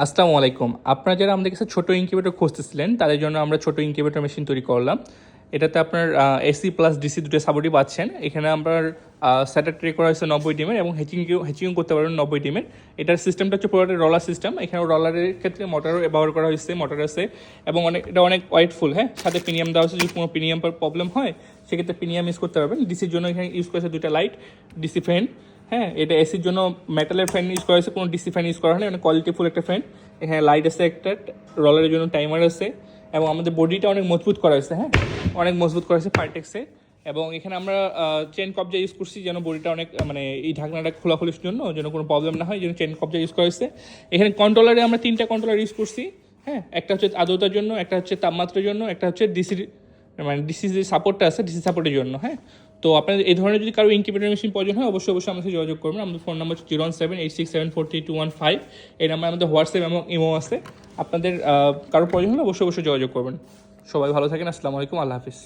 আসসালামু আলাইকুম। আপনারা যারা আমাদের কাছে ছোটো ইনকিউবেটর খুঁজতেছিলেন তাদের জন্য আমরা ছোটো ইনকিউবেটর মেশিন তৈরি করলাম। এটাতে আপনার এসি প্লাস ডিসি দুটো সাপোর্টই পাচ্ছেন। এখানে আপনার স্যাটার ট্রে করা হয়েছে 90 ডিমের এবং হেচিংও করতে পারবেন 90 ডিমের। এটার সিস্টেমটা হচ্ছে পুরোটা রলার সিস্টেম। এখানে রলারের ক্ষেত্রে মোটরও ব্যবহার করা হয়েছে, মোটর আছে এবং এটা অনেক ওয়েটফুল। হ্যাঁ, সাথে প্রিমিয়াম দেওয়া হচ্ছে, যদি কোনো প্রিমিয়াম প্রবলেম হয় সেক্ষেত্রে প্রিমিয়াম ইউজ করতে পারবেন। ডিসির জন্য এখানে ইউজ করেছে দুটা লাইট, ডিসি ফ্যান। হ্যাঁ, এটা এসির জন্য মেটালের ফ্যান ইউজ করা হয়েছে, কোনো ডিসি ফ্যান ইউজ করা হয়নি, মানে কোয়ালিটিফুল একটা ফ্যান। এখানে লাইট আছে একটা, রলারের জন্য টাইমার আছে এবং আমাদের বডিটা অনেক মজবুত করা হয়েছে। হ্যাঁ, অনেক মজবুত করা হয়েছে পার্টেক্সে। এবং এখানে আমরা চেন কবজা ইউজ করছি যেন বডিটা অনেক মানে এই ঢাকনাটা খোলাখুলির জন্য যেন কোনো প্রবলেম না হয়, যেন চেন কবজা ইউজ করা হয়েছে। এখানে কন্ট্রোলারে আমরা 3টা কন্ট্রোলার ইউজ করছি। হ্যাঁ, একটা হচ্ছে আর্দ্রতার জন্য, একটা হচ্ছে তাপমাত্রার জন্য, একটা হচ্ছে ডিসির মানে ডিসি যে সাপোর্টটা আছে ডিসি সাপোর্টের জন্য। হ্যাঁ, তো আপনাদের এই ধরনের যদি কারো ইনকিউবেটর মেশিন প্রয়োজন হয় অবশ্যই আমাদের সাথে যোগাযোগ করবেন। আমাদের ফোন নাম্বার 01786743215। এই নাম্বার আমাদের হোয়াটসঅ্যাপ এবং ইমো আছে। আপনাদের কারো প্রয়োজন হলে অবশ্যই যোগাযোগ করবেন। সবাই ভালো থাকেন। আসসালামু আলাইকুম, আল্লাহ হাফিজ।